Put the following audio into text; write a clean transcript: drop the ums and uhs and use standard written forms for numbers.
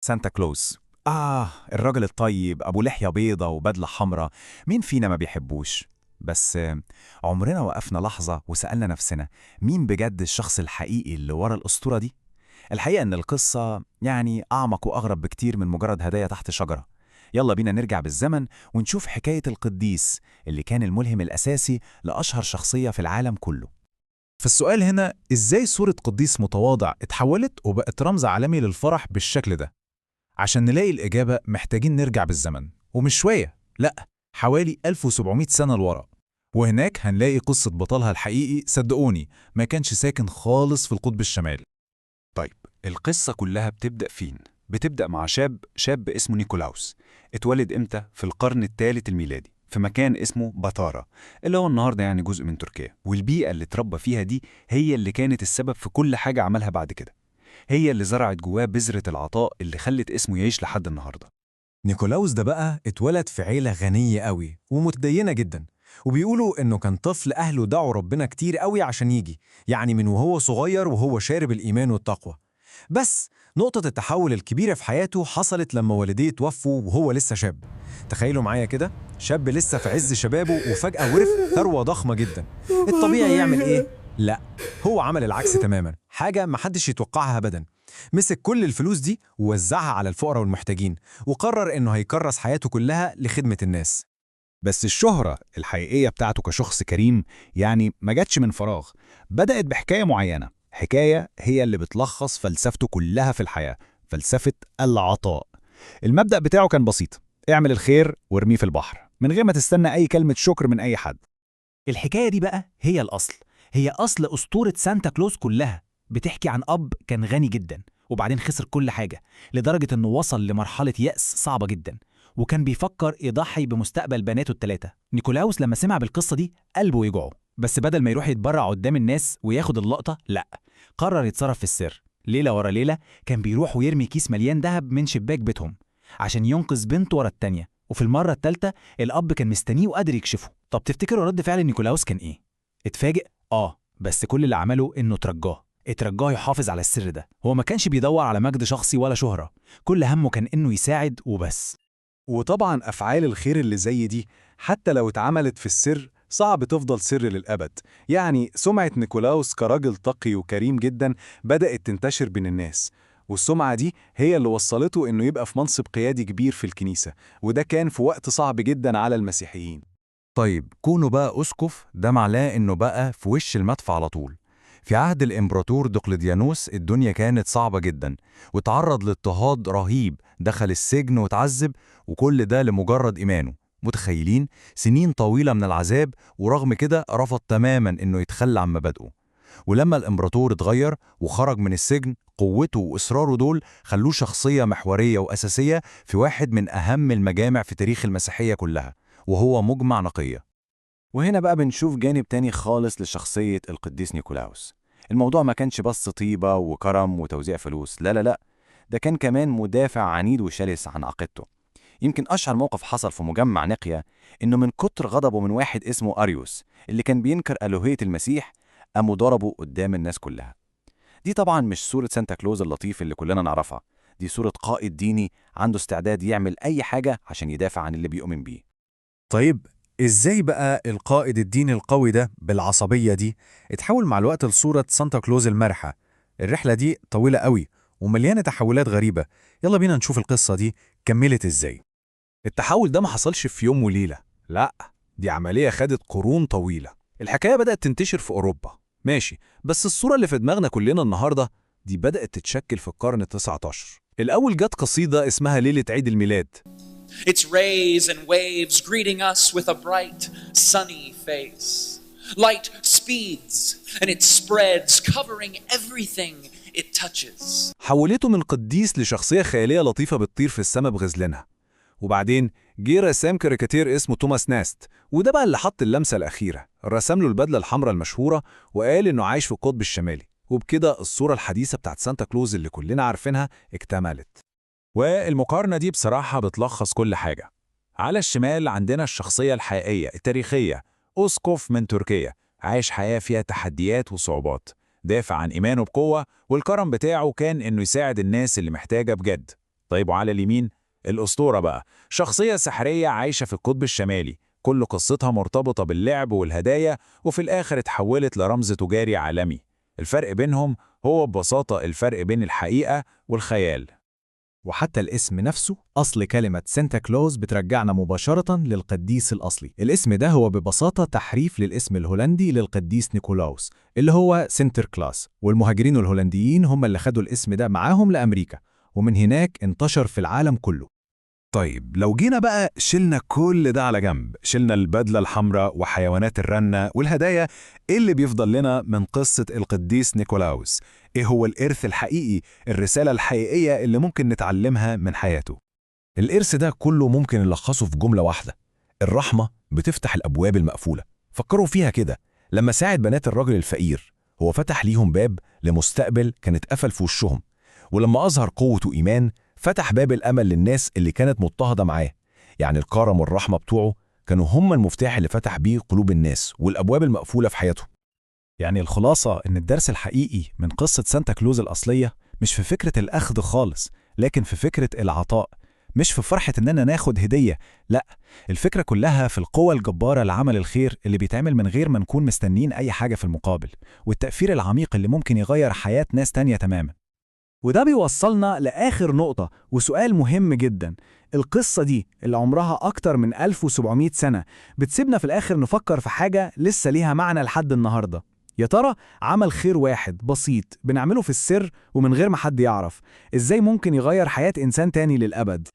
سانتا كلوز. الراجل الطيب أبو لحية بيضة وبدلة حمراء، مين فينا ما بيحبوش؟ بس عمرنا وقفنا لحظة وسألنا نفسنا مين بجد الشخص الحقيقي اللي ورا الأسطورة دي؟ الحقيقة إن القصة أعمق وأغرب بكتير من مجرد هدايا تحت شجرة. يلا بينا نرجع بالزمن ونشوف حكاية القديس اللي كان الملهم الأساسي لأشهر شخصية في العالم كله. فالسؤال هنا إزاي صورة قديس متواضع اتحولت وبقت رمز عالمي للفرح بالشكل ده؟ عشان نلاقي الإجابة محتاجين نرجع بالزمن، ومش شوية، لأ، حوالي 1700 سنة لورا. وهناك هنلاقي قصة بطلها الحقيقي، صدقوني ما كانش ساكن خالص في القطب الشمالي. طيب، القصة كلها بتبدأ فين؟ بتبدأ مع شاب اسمه نيكولاوس. اتولد امتى؟ في القرن الثالث الميلادي في مكان اسمه بطارة، اللي هو النهاردة جزء من تركيا. والبيئة اللي اتربى فيها دي هي اللي كانت السبب في كل حاجة عملها بعد كده. هي اللي زرعت جواه بذرة العطاء اللي خلت اسمه يعيش لحد النهاردة. نيكولاوس ده بقى اتولد في عيلة غنية قوي ومتدينة جدا، وبيقولوا إنه كان طفل أهله دعوا ربنا كتير قوي عشان يجي، يعني من وهو صغير وهو شارب الإيمان والتقوى. بس نقطة التحول الكبيرة في حياته حصلت لما والديه توفوا وهو لسه شاب. تخيلوا معايا كده، شاب لسه في عز شبابه وفجأة ورث ثروة ضخمة جدا. الطبيعي يعمل إيه؟ لا، هو عمل العكس تماما، حاجة محدش يتوقعها أبدا. مسك كل الفلوس دي ووزعها على الفقراء والمحتاجين، وقرر إنه هيكرس حياته كلها لخدمة الناس. بس الشهرة الحقيقية بتاعته كشخص كريم ما جاتش من فراغ. بدأت بحكاية معينة، حكاية هي اللي بتلخص فلسفته كلها في الحياة، فلسفة العطاء. المبدأ بتاعه كان بسيط: اعمل الخير وارميه في البحر من غير ما تستنى أي كلمة شكر من أي حد. الحكاية دي بقى هي الأصل، هي أصل أسطورة سانتا كلوز كلها. بتحكي عن أب كان غني جدا وبعدين خسر كل حاجة، لدرجة إنه وصل لمرحلة يأس صعبة جدا، وكان بيفكر يضحي بمستقبل بناته الثلاثة. نيكولاوس لما سمع بالقصة دي قلبه يجعه، بس بدل ما يروح يتبرع قدام الناس وياخد اللقطة، لأ، قرر يتصرف في السر. ليلة ورا ليلة كان بيروح ويرمي كيس مليان ذهب من شباك بيتهم عشان ينقذ بنته ورا التانية، وفي المرة الثالثة الأب كان مستنيه وقادر يكشفه. طب تفتكروا رد فعل نيكولاوس كان إيه؟ اتفاجئ؟ بس كل اللي عمله إنه اترجاه يحافظ على السر ده. هو ما كانش بيدور على مجد شخصي ولا شهرة، كل همه كان إنه يساعد وبس. وطبعا أفعال الخير اللي زي دي حتى لو اتعملت في السر صعب تفضل سر للأبد. سمعة نيكولاوس كراجل تقي وكريم جدا بدأت تنتشر بين الناس، والسمعة دي هي اللي وصلته إنه يبقى في منصب قيادي كبير في الكنيسة، وده كان في وقت صعب جدا على المسيحيين. طيب كونه بقى أسقف ده معناه إنه بقى في وش المدفع على طول. في عهد الإمبراطور دقلديانوس الدنيا كانت صعبة جدا، وتعرض لاضطهاد رهيب، دخل السجن وتعذب، وكل ده لمجرد إيمانه. متخيلين؟ سنين طويلة من العذاب، ورغم كده رفض تماما إنه يتخلى عن مبادئه. ولما الإمبراطور اتغير وخرج من السجن، قوته وإصراره دول خلوه شخصية محورية وأساسية في واحد من أهم المجامع في تاريخ المسيحية كلها، وهو مجمع نقية. وهنا بقى بنشوف جانب تاني خالص لشخصية القديس نيكولاوس. الموضوع ما كانش بس طيبة وكرم وتوزيع فلوس، لا لا لا، ده كان كمان مدافع عنيد وشرس عن عقيدته. يمكن أشهر موقف حصل في مجمع نقيا إنه من كتر غضبه من واحد اسمه أريوس اللي كان بينكر ألوهية المسيح، قاموا ضربه قدام الناس كلها. دي طبعا مش صورة سانتا كلوز اللطيف اللي كلنا نعرفها، دي صورة قائد ديني عنده استعداد يعمل أي حاجة عشان يدافع عن اللي بيؤمن بيه. طيب إزاي بقى القائد الديني القوي ده بالعصبية دي اتحول مع الوقت لصورة سانتا كلوز المرحة؟ الرحلة دي طويلة قوي ومليانة تحولات غريبة. يلا بينا نشوف القصة دي كملت إزاي. التحول ده ما حصلش في يوم وليلة، لأ، دي عملية خدت قرون طويلة. الحكاية بدأت تنتشر في أوروبا، ماشي، بس الصورة اللي في دماغنا كلنا النهاردة دي بدأت تتشكل في القرن ال19. الأول جت قصيدة اسمها ليلة عيد الميلاد. Its rays and waves greeting us with a bright, sunny face. Light speeds and it spreads, covering everything it touches. حولته من قديس لشخصية خيالية لطيفة بتطير في السماء بغزلانها. وبعدين جه رسام كاريكاتير اسمه توماس ناست، وده بقى اللي حط اللمسة الأخيرة، رسم له البدلة الحمراء المشهورة وقال إنه عايش في القطب الشمالي. وبكده الصورة الحديثة بتاعت سانتا كلوز اللي كلنا عارفينها اكتملت. والمقارنة دي بصراحة بتلخص كل حاجة. على الشمال عندنا الشخصية الحقيقية التاريخية، أسقف من تركيا، عايش حياة فيها تحديات وصعوبات، دافع عن إيمانه بقوة، والكرم بتاعه كان إنه يساعد الناس اللي محتاجة بجد. طيب وعلى اليمين الأسطورة بقى، شخصية سحرية عايشة في القطب الشمالي، كل قصتها مرتبطة باللعب والهدايا، وفي الآخر اتحولت لرمز تجاري عالمي. الفرق بينهم هو ببساطة الفرق بين الحقيقة والخيال. وحتى الاسم نفسه، أصل كلمة سانتا كلوز بترجعنا مباشرة للقديس الأصلي. الاسم ده هو ببساطة تحريف للاسم الهولندي للقديس نيكولاوس اللي هو سنتر كلاس، والمهاجرين الهولنديين هم اللي خدوا الاسم ده معاهم لأمريكا، ومن هناك انتشر في العالم كله. طيب لو جينا بقى شلنا كل ده على جنب، شلنا البدلة الحمراء وحيوانات الرنة والهدايا، إيه اللي بيفضل لنا من قصة القديس نيكولاوس؟ إيه هو الإرث الحقيقي، الرسالة الحقيقية اللي ممكن نتعلمها من حياته؟ الإرث ده كله ممكن نلخصه في جملة واحدة: الرحمة بتفتح الأبواب المقفولة. فكروا فيها كده، لما ساعد بنات الراجل الفقير هو فتح ليهم باب لمستقبل كان اتقفل في وشهم، ولما أظهر قوة وإيمان فتح باب الأمل للناس اللي كانت مضطهدة معاه. يعني الكرم والرحمة بتوعه كانوا هم المفتاح اللي فتح بيه قلوب الناس والأبواب المقفولة في حياته. يعني الخلاصة إن الدرس الحقيقي من قصة سانتا كلوز الأصلية مش في فكرة الأخذ خالص، لكن في فكرة العطاء، مش في فرحة إننا ناخد هدية، لأ، الفكرة كلها في القوة الجبارة لعمل الخير اللي بيتعمل من غير ما نكون مستنين أي حاجة في المقابل، والتأثير العميق اللي ممكن يغير حياة ناس تانية تماما. وده بيوصلنا لآخر نقطة وسؤال مهم جدا. القصة دي اللي عمرها أكتر من 1700 سنة بتسيبنا في الآخر نفكر في حاجة لسه ليها معنى لحد النهاردة. يا ترى عمل خير واحد بسيط بنعمله في السر ومن غير ما حد يعرف، إزاي ممكن يغير حياة إنسان تاني للأبد؟